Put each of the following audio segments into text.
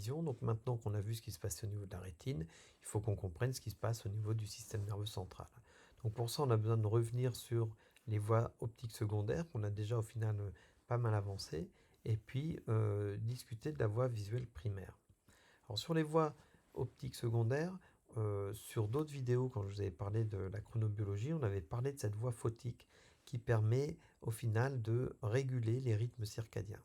vision. Donc maintenant qu'on a vu ce qui se passe au niveau de la rétine, il faut qu'on comprenne ce qui se passe au niveau du système nerveux central. Donc pour ça, on a besoin de revenir sur les voies optiques secondaires, qu'on a déjà au final pas mal avancé, et puis discuter de la voie visuelle primaire. Alors sur les voies optiques secondaires, sur d'autres vidéos, quand je vous avais parlé de la chronobiologie, on avait parlé de cette voie photique qui permet au final de réguler les rythmes circadiens.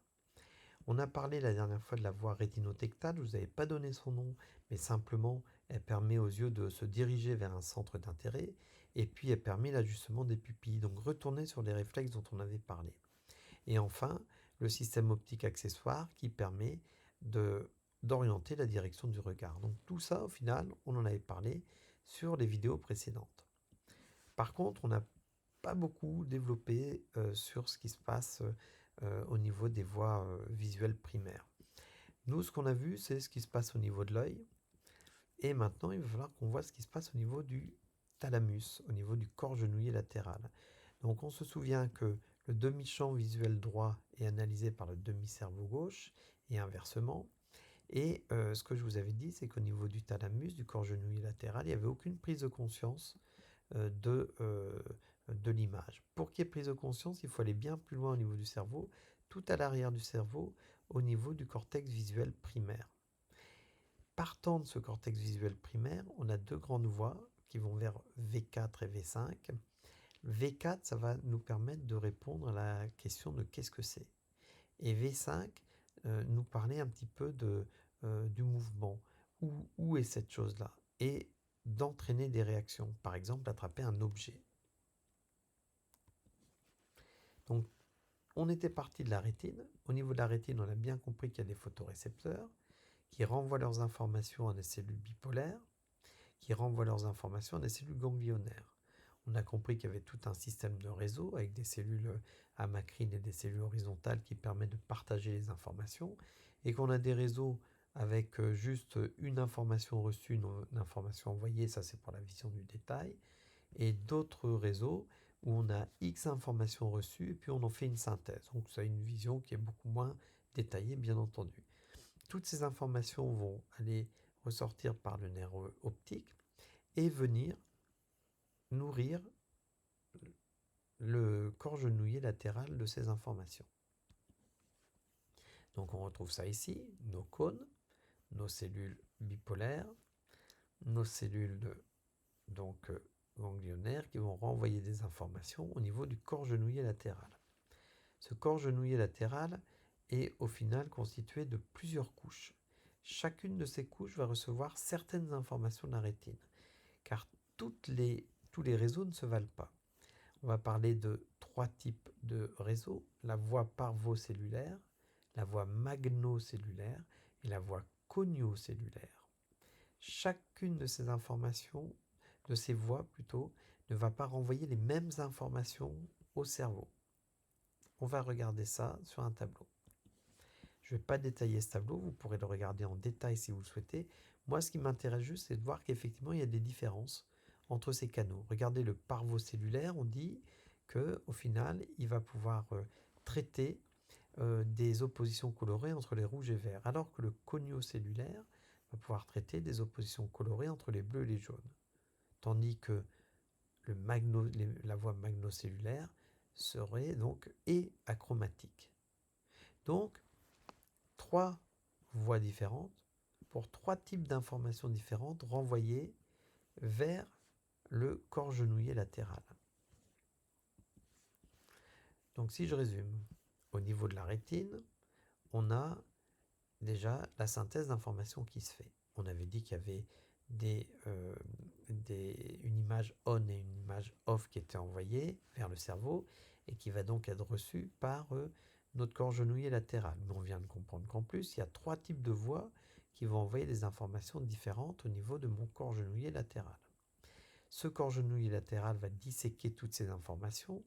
On a parlé la dernière fois de la voie rétinotectale, je ne vous avais pas donné son nom, mais simplement elle permet aux yeux de se diriger vers un centre d'intérêt, et puis elle permet l'ajustement des pupilles, donc retourner sur les réflexes dont on avait parlé. Et enfin, le système optique accessoire qui permet d'orienter la direction du regard. Donc tout ça, au final, on en avait parlé sur les vidéos précédentes. Par contre, on n'a pas beaucoup développé sur ce qui se passe au niveau des voies visuelles primaires. Nous, ce qu'on a vu, c'est ce qui se passe au niveau de l'œil. Et maintenant, il va falloir qu'on voit ce qui se passe au niveau du thalamus, au niveau du corps genouillé latéral. Donc on se souvient que le demi-champ visuel droit est analysé par le demi-cerveau gauche et inversement. Et ce que je vous avais dit, c'est qu'au niveau du thalamus, du corps genouillé latéral, il n'y avait aucune prise de conscience de l'image. Pour qu'il y ait prise de conscience, il faut aller bien plus loin au niveau du cerveau, tout à l'arrière du cerveau, au niveau du cortex visuel primaire. Partant de ce cortex visuel primaire, on a deux grandes voies qui vont vers V4 et V5. V4, ça va nous permettre de répondre à la question de qu'est-ce que c'est. Et V5 nous parlait un petit peu du mouvement. Où est cette chose-là? Et d'entraîner des réactions. Par exemple, attraper un objet. Donc, on était parti de la rétine. Au niveau de la rétine, on a bien compris qu'il y a des photorécepteurs qui renvoient leurs informations à des cellules bipolaires, qui renvoient leurs informations à des cellules ganglionnaires. On a compris qu'il y avait tout un système de réseau avec des cellules amacrines et des cellules horizontales qui permettent de partager les informations et qu'on a des réseaux avec juste une information reçue, une information envoyée, ça c'est pour la vision du détail, et d'autres réseaux où on a X informations reçues et puis on en fait une synthèse. Donc ça a une vision qui est beaucoup moins détaillée, bien entendu. Toutes ces informations vont aller ressortir par le nerf optique et venir nourrir le corps genouillé latéral de ces informations. Donc on retrouve ça ici, nos cônes, nos cellules bipolaires, nos cellules ganglionnaires qui vont renvoyer des informations au niveau du corps genouillé latéral. Ce corps genouillé latéral est au final constitué de plusieurs couches. Chacune de ces couches va recevoir certaines informations de la rétine, car tous les réseaux ne se valent pas. On va parler de trois types de réseaux, la voie parvocellulaire, la voie magnocellulaire et la voie coniocellulaire. Chacune de ces informations, de ces voies plutôt, ne va pas renvoyer les mêmes informations au cerveau. On va regarder ça sur un tableau. Je ne vais pas détailler ce tableau, vous pourrez le regarder en détail si vous le souhaitez. Moi, ce qui m'intéresse juste, c'est de voir qu'effectivement, il y a des différences entre ces canaux. Regardez le parvocellulaire, on dit qu'au final, il va pouvoir traiter des oppositions colorées entre les rouges et verts, alors que le coniocellulaire va pouvoir traiter des oppositions colorées entre les bleus et les jaunes. Tandis que la voie magnocellulaire serait donc achromatique. Donc, trois voies différentes pour trois types d'informations différentes renvoyées vers le corps genouillé latéral. Donc si je résume, au niveau de la rétine, on a déjà la synthèse d'informations qui se fait. On avait dit qu'il y avait une image on et une image off qui étaient envoyées vers le cerveau et qui va donc être reçue par notre corps genouillé latéral. Mais on vient de comprendre qu'en plus, il y a trois types de voies qui vont envoyer des informations différentes au niveau de mon corps genouillé latéral. Ce corps genouillé latéral va disséquer toutes ces informations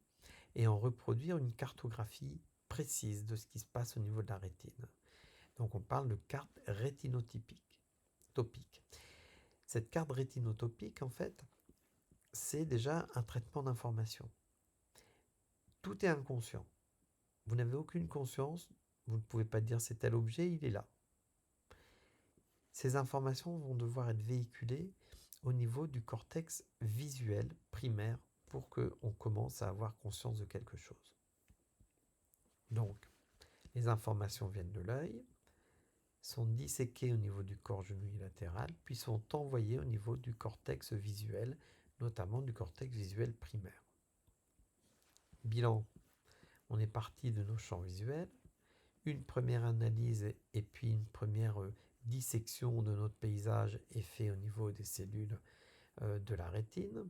et en reproduire une cartographie précise de ce qui se passe au niveau de la rétine. Donc on parle de carte rétinotypique. Cette carte rétinotopique, en fait, c'est déjà un traitement d'information. Tout est inconscient. Vous n'avez aucune conscience, vous ne pouvez pas dire c'est tel objet, il est là. Ces informations vont devoir être véhiculées au niveau du cortex visuel primaire pour qu'on commence à avoir conscience de quelque chose. Donc, les informations viennent de l'œil, sont disséquées au niveau du corps genouiller latéral, puis sont envoyées au niveau du cortex visuel, notamment du cortex visuel primaire. Bilan, on est parti de nos champs visuels, une première analyse et puis une première dissection de notre paysage est faite au niveau des cellules de la rétine.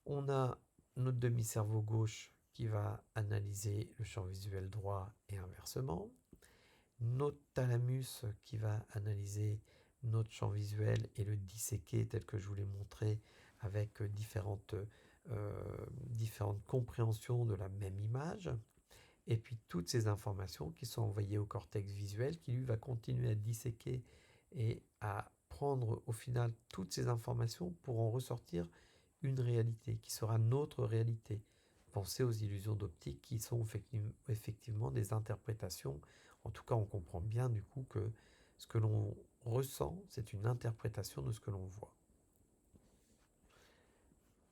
On a notre demi-cerveau gauche qui va analyser le champ visuel droit et inversement. Notre thalamus qui va analyser notre champ visuel et le disséquer tel que je vous l'ai montré avec différentes compréhensions de la même image. Et puis toutes ces informations qui sont envoyées au cortex visuel qui lui va continuer à disséquer et à prendre au final toutes ces informations pour en ressortir une réalité qui sera notre réalité. Pensez aux illusions d'optique qui sont effectivement des interprétations. En tout cas, on comprend bien du coup que ce que l'on ressent, c'est une interprétation de ce que l'on voit.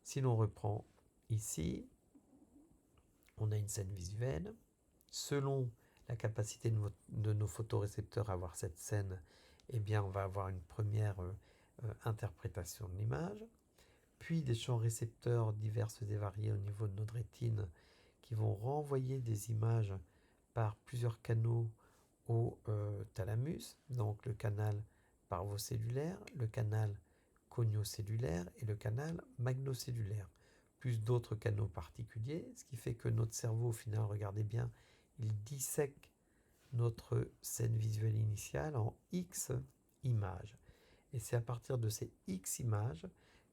Si l'on reprend ici, on a une scène visuelle. Selon la capacité de nos photorécepteurs à voir cette scène, eh bien, on va avoir une première interprétation de l'image, puis des champs récepteurs diverses et variés au niveau de notre rétine qui vont renvoyer des images par plusieurs canaux au thalamus, donc le canal parvocellulaire, le canal coniocellulaire et le canal magnocellulaire, plus d'autres canaux particuliers, ce qui fait que notre cerveau, au final, regardez bien, il dissèque notre scène visuelle initiale en X images. Et c'est à partir de ces X images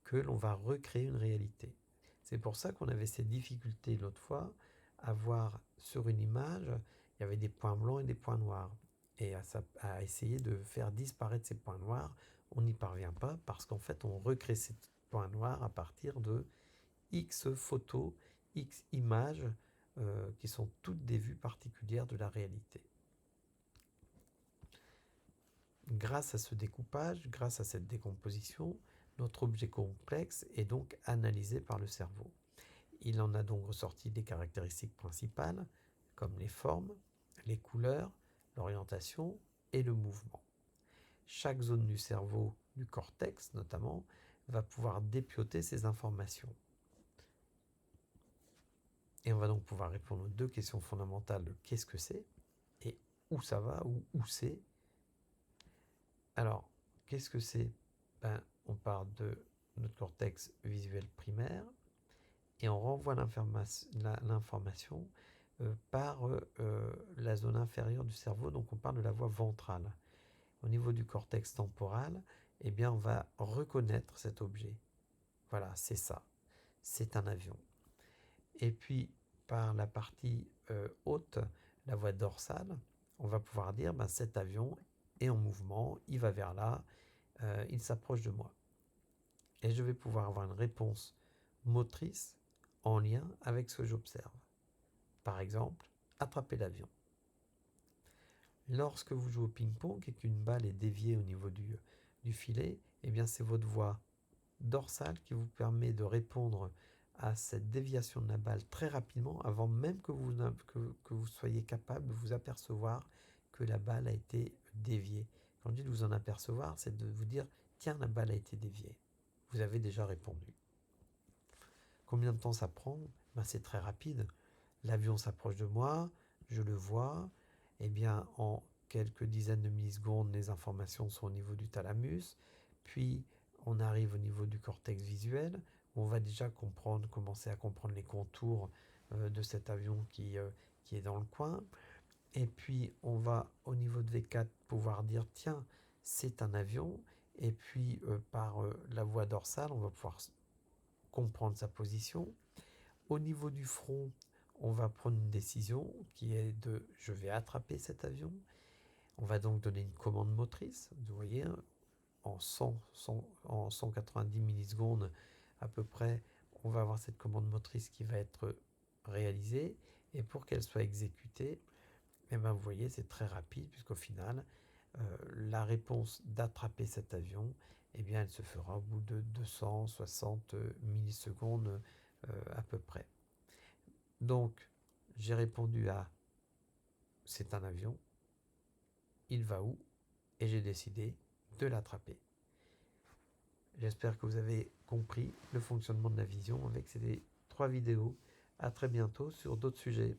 que l'on va recréer une réalité. C'est pour ça qu'on avait ces difficultés l'autre fois à voir sur une image, il y avait des points blancs et des points noirs. Et à essayer de faire disparaître ces points noirs, on n'y parvient pas parce qu'en fait on recrée ces points noirs à partir de X photos, X images qui sont toutes des vues particulières de la réalité. Grâce à ce découpage, grâce à cette décomposition, notre objet complexe est donc analysé par le cerveau. Il en a donc ressorti des caractéristiques principales, comme les formes, les couleurs, l'orientation et le mouvement. Chaque zone du cerveau, du cortex notamment, va pouvoir dépioter ces informations. Et on va donc pouvoir répondre aux deux questions fondamentales de qu'est-ce que c'est et où ça va ou où c'est. Alors, qu'est-ce que c'est? On parle de notre cortex visuel primaire et on renvoie l'information par la zone inférieure du cerveau, donc on parle de la voie ventrale. Au niveau du cortex temporal, eh bien, on va reconnaître cet objet. Voilà, c'est ça. C'est un avion. Et puis, par la partie haute, la voie dorsale, on va pouvoir dire cet avion est en mouvement, il va vers là, il s'approche de moi. Et je vais pouvoir avoir une réponse motrice en lien avec ce que j'observe. Par exemple, attraper l'avion. Lorsque vous jouez au ping-pong et qu'une balle est déviée au niveau du filet, eh bien c'est votre voie dorsale qui vous permet de répondre à cette déviation de la balle très rapidement avant même que vous soyez capable de vous apercevoir que la balle a été déviée. Quand je dis de vous en apercevoir, c'est de vous dire tiens, la balle a été déviée. Vous avez déjà répondu. Combien de temps ça prend? C'est très rapide. L'avion s'approche de moi, je le vois. Eh bien, en quelques dizaines de millisecondes, les informations sont au niveau du thalamus. Puis, on arrive au niveau du cortex visuel, où on va déjà commencer à comprendre les contours de cet avion qui est dans le coin. Et puis, on va au niveau de V4 pouvoir dire, tiens, c'est un avion. Et puis, par la voie dorsale, on va pouvoir comprendre sa position. Au niveau du front, on va prendre une décision qui est de je vais attraper cet avion. On va donc donner une commande motrice. Vous voyez, en 190 millisecondes à peu près, on va avoir cette commande motrice qui va être réalisée. Et pour qu'elle soit exécutée, vous voyez, c'est très rapide puisqu'au final, la réponse d'attraper cet avion, eh bien, elle se fera au bout de 260 millisecondes à peu près. Donc, j'ai répondu à c'est un avion, il va où? Et j'ai décidé de l'attraper. J'espère que vous avez compris le fonctionnement de la vision avec ces 3 vidéos. À très bientôt sur d'autres sujets.